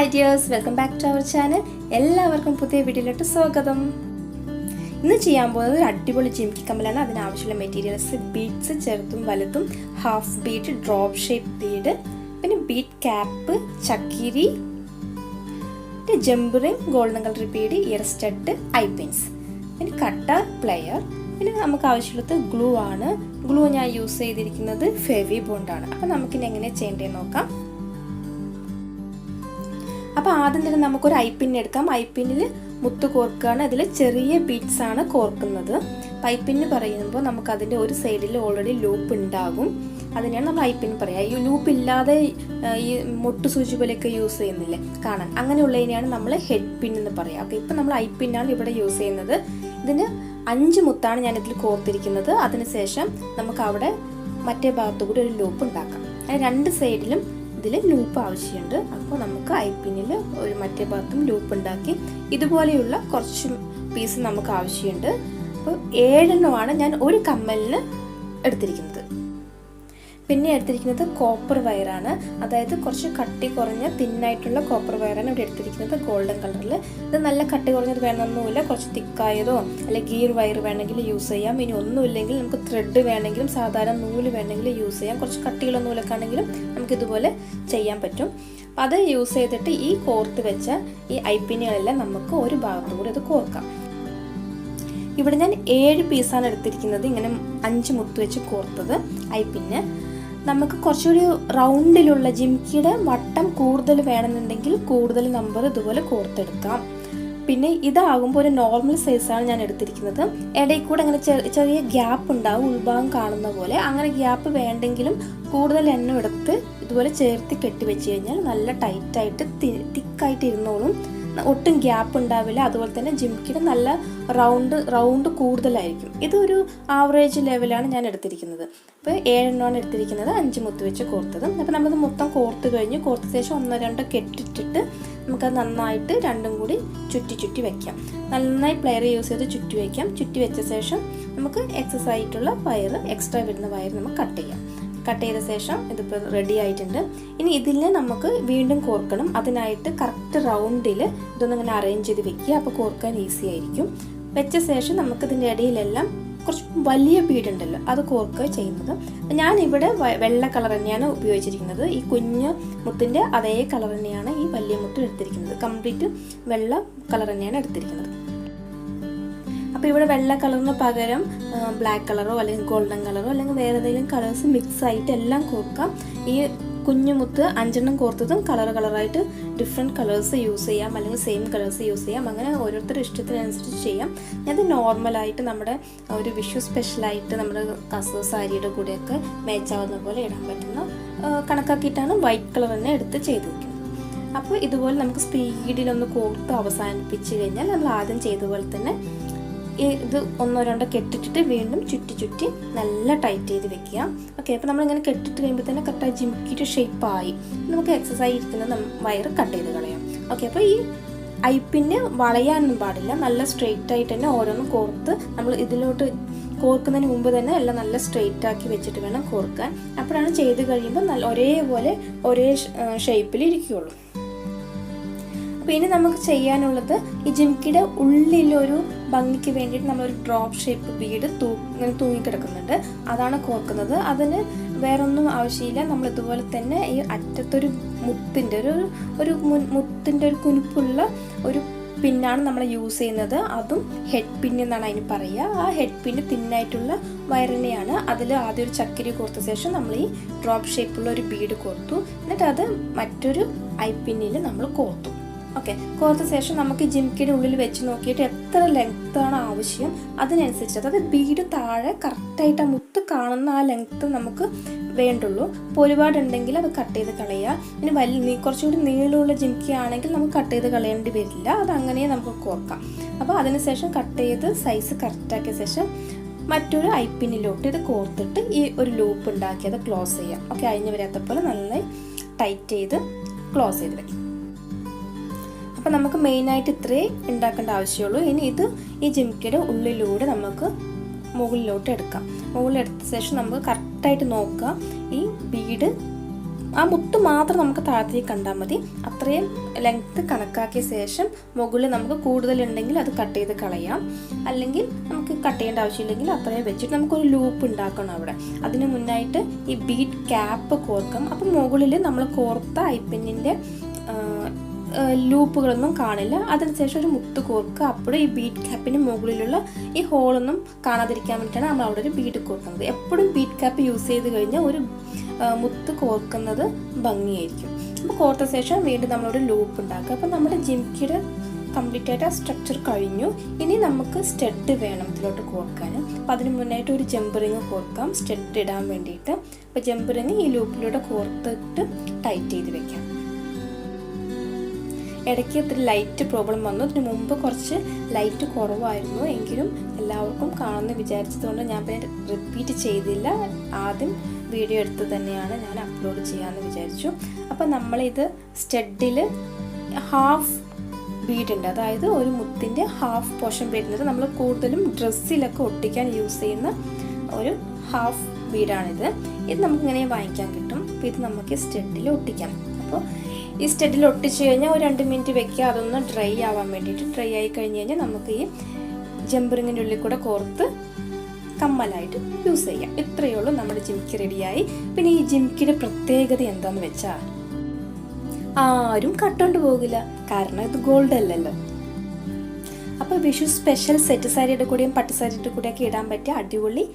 Hi dears, welcome back to our channel. എല്ലാവർക്കും പുതിയ വീഡിയോയിലോട്ട് സ്വാഗതം. ഇന്ന് ചെയ്യാൻ പോകുന്നത് ഒരു അടിപൊളി ജിമിക്കി കമ്മലാണ്. അതിനാവശ്യമുള്ള മെറ്റീരിയൽസ് ബീഡ്സ്, ചെറുതും വലുതും, half bead, drop shape bead, പിന്നെ ബീഡ് ക്യാപ്പ്, ചക്കിരി, പിന്നെ jump ring, golden colour bead, ear stud, eye pins, പിന്നെ കട്ടർ, പ്ലെയർ. പിന്നെ നമുക്ക് ആവശ്യമുള്ളത് ഗ്ലൂ ആണ്. ഗ്ലൂ ഞാൻ യൂസ് ചെയ്തിരിക്കുന്നത് ഫെവി ബോണ്ടാണ്. അപ്പോൾ നമുക്കിനി എങ്ങനെ ചെയ്യേണ്ടതെന്ന് നോക്കാം. അപ്പോൾ ആദ്യം തന്നെ നമുക്കൊരു ഐപ്പിൻ എടുക്കാം. ഐപ്പിന്നിൽ മുത്ത് കോർക്കുകയാണ്. അതിൽ ചെറിയ ബീഡ്സ് ആണ് കോർക്കുന്നത്. ഐപ്പിന്ന് പറയുമ്പോൾ നമുക്ക് അതിൻ്റെ ഒരു സൈഡിൽ ഓൾറെഡി ലൂപ്പ് ഉണ്ടാകും. അതിനെയാണ് നമ്മൾ ഐപ്പിൻ പറയുക. ഈ ലൂപ്പ് ഇല്ലാതെ ഈ മുട്ട് സൂചി പോലെയൊക്കെ യൂസ് ചെയ്യുന്നില്ലേ കാണാൻ, അങ്ങനെയുള്ളതിനെയാണ് നമ്മൾ ഹെഡ് പിൻ എന്ന് പറയുക. ഓക്കെ, ഇപ്പം നമ്മൾ ഐപ്പിന്നാണ് ഇവിടെ യൂസ് ചെയ്യുന്നത്. ഇതിന് 5 മുത്താണ് ഞാൻ ഇതിൽ കോർത്തിരിക്കുന്നത്. അതിനുശേഷം നമുക്ക് അവിടെ മറ്റേ ഭാഗത്തു കൂടി ഒരു ലൂപ്പ് ഉണ്ടാക്കാം. അതിന് 2 സൈഡിലും ഇതിൽ ലൂപ്പ് ആവശ്യമുണ്ട്. അപ്പോൾ നമുക്ക് ഐപ്പിന്നിൽ ഒരു മറ്റേ ഭാഗത്തും ലൂപ്പ് ഉണ്ടാക്കി ഇതുപോലെയുള്ള കുറച്ച് പീസ് നമുക്ക് ആവശ്യമുണ്ട്. അപ്പോൾ 7 എണ്ണമാണ് ഞാൻ ഒരു കമ്മലിന് എടുത്തിരിക്കുന്നത്. പിന്നെ എടുത്തിരിക്കുന്നത് കോപ്പർ വയറാണ്. അതായത് കുറച്ച് കട്ടി കുറഞ്ഞ തിന്നായിട്ടുള്ള കോപ്പർ വയറാണ് ഇവിടെ എടുത്തിരിക്കുന്നത്, ഗോൾഡൻ കളറിൽ. ഇത് നല്ല കട്ടി കുറഞ്ഞത് വേണമെന്നൊന്നുമില്ല. കുറച്ച് തിക്കായതോ അല്ലെങ്കിൽ ഗീർ വയർ വേണമെങ്കിൽ യൂസ് ചെയ്യാം. ഇനി ഒന്നുമില്ലെങ്കിൽ നമുക്ക് ത്രെഡ് വേണമെങ്കിലും സാധാരണ നൂല് വേണമെങ്കിൽ യൂസ് ചെയ്യാം. കുറച്ച് കട്ടിയുള്ള നൂലൊക്കെ ആണെങ്കിലും നമുക്ക് ഇതുപോലെ ചെയ്യാൻ പറ്റും. അപ്പം അത് യൂസ് ചെയ്തിട്ട് ഈ കോർത്ത് വെച്ച ഈ ഐപ്പിനുകളെല്ലാം നമുക്ക് ഒരു ഭാഗത്തു കൂടി അത് കോർക്കാം. ഇവിടെ ഞാൻ 7 പീസാണ് എടുത്തിരിക്കുന്നത്. ഇങ്ങനെ 5 മുത്ത് വെച്ച് കോർത്തത് ഐപ്പിന്. നമുക്ക് കുറച്ചുകൂടി റൗണ്ടിലുള്ള ജിമിക്കിയുടെ വട്ടം കൂടുതൽ വേണമെന്നുണ്ടെങ്കിൽ കൂടുതൽ നമ്പർ ഇതുപോലെ കോർത്തെടുക്കാം. പിന്നെ ഇതാകുമ്പോൾ ഒരു നോർമൽ സൈസാണ് ഞാൻ എടുത്തിരിക്കുന്നത്. ഇടയിൽ കൂടെ അങ്ങനെ ചെറിയ ഗ്യാപ്പ് ഉണ്ടാവും, ഉൾഭാഗം കാണുന്ന പോലെ. അങ്ങനെ ഗ്യാപ്പ് വേണ്ടെങ്കിലും കൂടുതൽ എണ്ണം എടുത്ത് ഇതുപോലെ ചേർത്ത് കെട്ടി വെച്ച് കഴിഞ്ഞാൽ നല്ല ടൈറ്റായിട്ട് തിക്കായിട്ട് ഇരുന്നോളും. ഒട്ടും ഗ്യാപ്പ് ഉണ്ടാവില്ല. അതുപോലെ തന്നെ ജിമിക്കിയുടെ നല്ല റൗണ്ട് കൂടുതലായിരിക്കും. ഇതൊരു ആവറേജ് ലെവലാണ് ഞാൻ എടുത്തിരിക്കുന്നത്. അപ്പോൾ 7 എണ്ണമാണ് എടുത്തിരിക്കുന്നത്, 5 മുത്ത് വെച്ച് കോർത്തത്. അപ്പോൾ നമ്മളിത് മൊത്തം കോർത്ത് കഴിഞ്ഞ് കോർത്ത ശേഷം 1-2 കെട്ടിട്ടിട്ട് നമുക്കത് നന്നായിട്ട് രണ്ടും കൂടി ചുറ്റി വെക്കാം. നന്നായി പ്ലെയർ യൂസ് ചെയ്ത് ചുറ്റി വയ്ക്കാം. ചുറ്റി വെച്ച ശേഷം നമുക്ക് എക്സസ് ആയിട്ടുള്ള വയർ, എക്സ്ട്രാ വരുന്ന വയർ നമുക്ക് കട്ട് ചെയ്യാം. കട്ട് ചെയ്ത ശേഷം ഇതിപ്പോൾ റെഡി ആയിട്ടുണ്ട്. ഇനി ഇതിൽ നമുക്ക് വീണ്ടും കോർക്കണം. അതിനായിട്ട് കറക്റ്റ് റൗണ്ടിൽ ഇതൊന്നും ഇങ്ങനെ അറേഞ്ച് ചെയ്ത് വെക്കുക. അപ്പോൾ കോർക്കാൻ ഈസി ആയിരിക്കും. വെച്ച ശേഷം നമുക്കിതിൻ്റെ ഇടയിലെല്ലാം കുറച്ച് വലിയ ബീഡുണ്ടല്ലോ അത് കോർക്കുക ചെയ്യുന്നത്. ഞാനിവിടെ വെള്ള കളർ തന്നെയാണ് ഉപയോഗിച്ചിരിക്കുന്നത്. ഈ കുഞ്ഞു മുത്തിൻ്റെ അതേ കളർ തന്നെയാണ് ഈ വലിയ മുത്ത് എടുത്തിരിക്കുന്നത്. കംപ്ലീറ്റ് വെള്ള കളർ തന്നെയാണ് എടുത്തിരിക്കുന്നത്. അപ്പോൾ ഇവിടെ വെള്ള കളറിന് പകരം ബ്ലാക്ക് കളറോ അല്ലെങ്കിൽ ഗോൾഡൻ കളറോ അല്ലെങ്കിൽ വേറെ ഏതെങ്കിലും കളേഴ്സ് മിക്സ് ആയിട്ട് എല്ലാം കോർക്കാം. ഈ കുഞ്ഞുമുത്ത് 5 എണ്ണം കോർത്തതും കളറായിട്ട് ഡിഫറെൻറ്റ് കളേഴ്സ് യൂസ് ചെയ്യാം, അല്ലെങ്കിൽ സെയിം കളേഴ്സ് യൂസ് ചെയ്യാം. അങ്ങനെ ഓരോരുത്തരുടെ ഇഷ്ടത്തിനനുസരിച്ച് ചെയ്യാം. അത് നോർമലായിട്ട് നമ്മുടെ ഒരു വിഷു സ്പെഷ്യലായിട്ട് നമ്മുടെ കസവ് സാരിയുടെ കൂടെയൊക്കെ മാച്ചാവുന്ന പോലെ ഇടാൻ പറ്റുന്ന കണക്കാക്കിയിട്ടാണ് വൈറ്റ് കളർ തന്നെ എടുത്ത് ചെയ്ത് വയ്ക്കുന്നത്. അപ്പോൾ ഇതുപോലെ നമുക്ക് സ്പീഡിലൊന്ന് കോർത്ത് അവസാനിപ്പിച്ച് കഴിഞ്ഞാൽ നമ്മൾ ആദ്യം ചെയ്ത പോലെ തന്നെ ഇത് 1-2 കെട്ടിട്ടിട്ട് വീണ്ടും ചുറ്റി നല്ല ടൈറ്റ് ചെയ്ത് വെക്കുക. ഓക്കെ, അപ്പോൾ നമ്മളിങ്ങനെ കെട്ടിട്ട് കഴിയുമ്പോൾ തന്നെ കറക്റ്റായി ജിമിക്കിയിട്ട് ഷേപ്പായി. നമുക്ക് എക്സസൈസ് ഇരിക്കുന്ന വയർ കട്ട് ചെയ്ത് കളയാം. ഓക്കെ, അപ്പോൾ ഈ ഐപ്പിന് വളയാനൊന്നും പാടില്ല. നല്ല സ്ട്രെയിറ്റ് ആയിട്ട് തന്നെ ഓരോന്നും കോർത്ത് നമ്മൾ ഇതിലോട്ട് കോർക്കുന്നതിന് മുമ്പ് തന്നെ എല്ലാം നല്ല സ്ട്രെയിറ്റ് ആക്കി വെച്ചിട്ട് വേണം കോർക്കാൻ. അപ്പോഴാണ് ചെയ്ത് കഴിയുമ്പോൾ നല്ല ഒരേപോലെ ഒരേ ഷേപ്പിൽ ഇരിക്കുകയുള്ളൂ. അപ്പോൾ ഇനി നമുക്ക് ചെയ്യാനുള്ളത് ഈ ജിമിക്കിയുടെ ഉള്ളിലൊരു ഭംഗിക്ക് വേണ്ടിയിട്ട് നമ്മളൊരു ഡ്രോപ്പ് ഷേപ്പ് ബീഡ് ഇങ്ങനെ തൂങ്ങിക്കിടക്കുന്നുണ്ട്. അതാണ് കോർക്കുന്നത്. അതിന് വേറൊന്നും ആവശ്യമില്ല. നമ്മൾ ഇതുപോലെ തന്നെ ഈ അറ്റത്തൊരു മുത്തിൻ്റെ ഒരു കുനുപ്പുള്ള ഒരു പിന്നാണ് നമ്മൾ യൂസ് ചെയ്യുന്നത്. അതും ഹെഡ് പിൻ എന്നാണ് അതിന് പറയുക. ആ ഹെഡ് പിന്ന് തിന്നായിട്ടുള്ള വയറിനെയാണ്. അതിൽ ആദ്യം ഒരു ചക്കിരി കോർത്ത ശേഷം നമ്മൾ ഈ ഡ്രോപ്പ് ഷേപ്പുള്ള ഒരു ബീഡ് കോർത്തു. എന്നിട്ട് അത് മറ്റൊരു ഐ പിന്നിൽ നമ്മൾ കോർത്തു. ഓക്കെ, കോർത്ത ശേഷം നമുക്ക് ജിമിക്കിയുടെ ഉള്ളിൽ വെച്ച് നോക്കിയിട്ട് എത്ര ലെങ്ത്താണ് ആവശ്യം അതിനനുസരിച്ച്, അതായത് ബീഡ് താഴെ കറക്റ്റായിട്ട് ആ മുത്ത് കാണുന്ന ആ ലെങ്ത്ത് നമുക്ക് വേണ്ടുള്ളൂ. ഇപ്പോൾ ഒരുപാടുണ്ടെങ്കിൽ അത് കട്ട് ചെയ്ത് കളയുക. ഇനി കുറച്ചുകൂടി നീളമുള്ള ജിമിക്കി ആണെങ്കിൽ നമുക്ക് കട്ട് ചെയ്ത് കളയേണ്ടി വരില്ല. അതങ്ങനെ നമുക്ക് കോർക്കാം. അപ്പോൾ അതിനുശേഷം കട്ട് ചെയ്ത് സൈസ് കറക്റ്റാക്കിയ ശേഷം മറ്റൊരു ഐപ്പിന്നിലോട്ട് ഇത് കോർത്തിട്ട് ഈ ഒരു ലൂപ്പ് ഉണ്ടാക്കി അത് ക്ലോസ് ചെയ്യാം. ഓക്കെ, അഴിഞ്ഞ് വരാത്ത പോലെ നന്നായി ടൈറ്റ് ചെയ്ത് ക്ലോസ് ചെയ്ത് വയ്ക്കും. അപ്പോൾ നമുക്ക് മെയിനായിട്ട് ഇത്രേ ഉണ്ടാക്കേണ്ട ആവശ്യമുള്ളൂ. ഇനി ഇത് ഈ ജിമിക്കിയുടെ ഉള്ളിലൂടെ നമുക്ക് മുകളിലോട്ട് എടുക്കാം. മുകളിലെടുത്ത ശേഷം നമുക്ക് കറക്റ്റായിട്ട് നോക്കുക ഈ ബീഡ് ആ മുത്ത് മാത്രം നമുക്ക് താഴത്തേക്ക് കണ്ടാൽ മതി. അത്രയും ലെങ്ത്ത് കണക്കാക്കിയ ശേഷം മുകളിൽ നമുക്ക് കൂടുതലുണ്ടെങ്കിൽ അത് കട്ട് ചെയ്ത് കളയാം. അല്ലെങ്കിൽ നമുക്ക് കട്ട് ചെയ്യേണ്ട ആവശ്യമില്ലെങ്കിൽ അത്രയും വെച്ചിട്ട് നമുക്കൊരു ലൂപ്പ് ഉണ്ടാക്കണം അവിടെ. അതിന് മുന്നായിട്ട് ഈ ബീഡ് ക്യാപ്പ് കോർക്കാം. അപ്പം മുകളിൽ നമ്മൾ കോർത്ത ഐപ്പിന്നിൻ്റെ ലൂപ്പുകളൊന്നും കാണില്ല. അതിനുശേഷം ഒരു മുത്ത് കോർക്കുക. അപ്പോഴും ഈ ബീഡ് ക്യാപ്പിന് മുകളിലുള്ള ഈ ഹോളൊന്നും കാണാതിരിക്കാൻ വേണ്ടിയിട്ടാണ് നമ്മൾ അവിടെ ഒരു ബീഡ് കോർക്കുന്നത്. എപ്പോഴും ബീഡ് ക്യാപ്പ് യൂസ് ചെയ്ത് കഴിഞ്ഞാൽ ഒരു മുത്ത് കോർക്കുന്നത് ഭംഗിയായിരിക്കും. അപ്പോൾ കോർത്ത ശേഷം വീണ്ടും നമ്മളൊരു ലൂപ്പ് ഉണ്ടാക്കുക. അപ്പോൾ നമ്മുടെ ജിംകിയുടെ കംപ്ലീറ്റ് ആയിട്ട് ആ സ്ട്രക്ചർ കഴിഞ്ഞു. ഇനി നമുക്ക് സ്റ്റഡ് വേണം ഇതിലോട്ട് കോർക്കാൻ. അപ്പോൾ അതിന് മുന്നായിട്ട് ഒരു ജമ്പ് റിങ് കോർക്കാം സ്റ്റഡ് ഇടാൻ വേണ്ടിയിട്ട്. അപ്പോൾ ജമ്പ് റിങ് ഈ ലൂപ്പിലൂടെ കോർത്തിട്ട് ടൈറ്റ് ചെയ്ത് വെക്കാം. ഇടയ്ക്ക് ഇത്തിരി ലൈറ്റ് പ്രോബ്ലം വന്നു. ഇതിന് മുമ്പ് കുറച്ച് ലൈറ്റ് കുറവായിരുന്നു, എങ്കിലും എല്ലാവർക്കും കാണുമെന്ന് വിചാരിച്ചതുകൊണ്ട് ഞാൻ പിന്നെ റിപ്പീറ്റ് ചെയ്തില്ല. ആദ്യം വീഡിയോ എടുത്ത് തന്നെയാണ് ഞാൻ അപ്ലോഡ് ചെയ്യാമെന്ന് വിചാരിച്ചു. അപ്പോൾ നമ്മളിത് സ്റ്റഡിൽ ഹാഫ് ബീഡ് ഉണ്ട്, അതായത് ഒരു മുത്തിൻ്റെ ഹാഫ് പോർഷൻ വരുന്നത് നമ്മൾ കൂടുതലും ഡ്രസ്സിലൊക്കെ ഒട്ടിക്കാൻ യൂസ് ചെയ്യുന്ന ഒരു ഹാഫ് ബീഡാണിത്. ഇത് നമുക്കിങ്ങനെ വാങ്ങിക്കാൻ കിട്ടും. അപ്പോൾ ഇത് നമുക്ക് സ്റ്റഡിൽ ഒട്ടിക്കാം. അപ്പോൾ ഈ സ്റ്റഡിൽ ഒട്ടിച്ച് കഴിഞ്ഞാൽ ഒരു 2 മിനിറ്റ് വെക്കുക, അതൊന്ന് ഡ്രൈ ആവാൻ വേണ്ടിയിട്ട്. ഡ്രൈ ആയി കഴിഞ്ഞ് കഴിഞ്ഞാൽ നമുക്ക് ഈ ജമ്പ് റിങ്ങിൻ്റെ ഉള്ളിൽ കൂടെ കോർത്ത് കമ്മലായിട്ട് യൂസ് ചെയ്യാം. ഇത്രയേ ഉള്ളൂ, നമ്മുടെ ജിംക്കി റെഡിയായി. പിന്നെ ഈ ജിംക്കിയുടെ പ്രത്യേകത എന്താണെന്ന് വെച്ചാൽ ആരും കട്ടുകൊണ്ട് പോകില്ല, കാരണം ഇത് ഗോൾഡ് അല്ലല്ലോ. അപ്പോൾ വിഷു സ്പെഷ്യൽ സെറ്റ് സാരിയുടെ കൂടെയും പട്ട് സാരിയുടെ കൂടെയൊക്കെ ഇടാൻ പറ്റിയ അടിപൊളി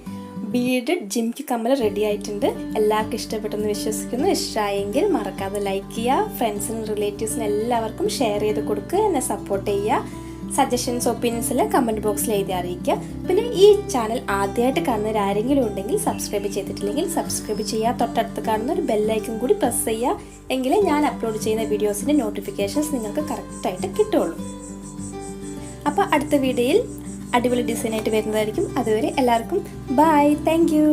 ബീഡഡ് ജിംക്കി കമ്മൽ റെഡി ആയിട്ടുണ്ട്. എല്ലാവർക്കും ഇഷ്ടപ്പെട്ടെന്ന് വിശ്വസിക്കുന്നു. ഇഷ്ടമായെങ്കിൽ മറക്കാതെ ലൈക്ക് ചെയ്യുക, ഫ്രണ്ട്സിനും റിലേറ്റീവ്സിനും എല്ലാവർക്കും ഷെയർ ചെയ്ത് കൊടുക്കുക, എന്നെ സപ്പോർട്ട് ചെയ്യുക. സജഷൻസ് ഒപ്പീനിയൻസ് എല്ലാം കമൻറ്റ് ബോക്സിൽ എഴുതി അറിയിക്കുക. പിന്നെ ഈ ചാനൽ ആദ്യമായിട്ട് കാണുന്നവർ ആരെങ്കിലും ഉണ്ടെങ്കിൽ സബ്സ്ക്രൈബ് ചെയ്തിട്ടില്ലെങ്കിൽ സബ്സ്ക്രൈബ് ചെയ്യുക. തൊട്ടടുത്ത് കാണുന്ന ഒരു ബെല്ലൈക്കൺ കൂടി പ്രസ് ചെയ്യുക, എങ്കിലേ ഞാൻ അപ്ലോഡ് ചെയ്യുന്ന വീഡിയോസിൻ്റെ നോട്ടിഫിക്കേഷൻസ് നിങ്ങൾക്ക് കറക്റ്റായിട്ട് കിട്ടുള്ളൂ. അപ്പോൾ അടുത്ത വീഡിയോയിൽ അടിപൊളി ഡിസൈനായിട്ട് വരുന്നതായിരിക്കും. അതുവരെ എല്ലാവർക്കും ബൈ, താങ്ക് യു.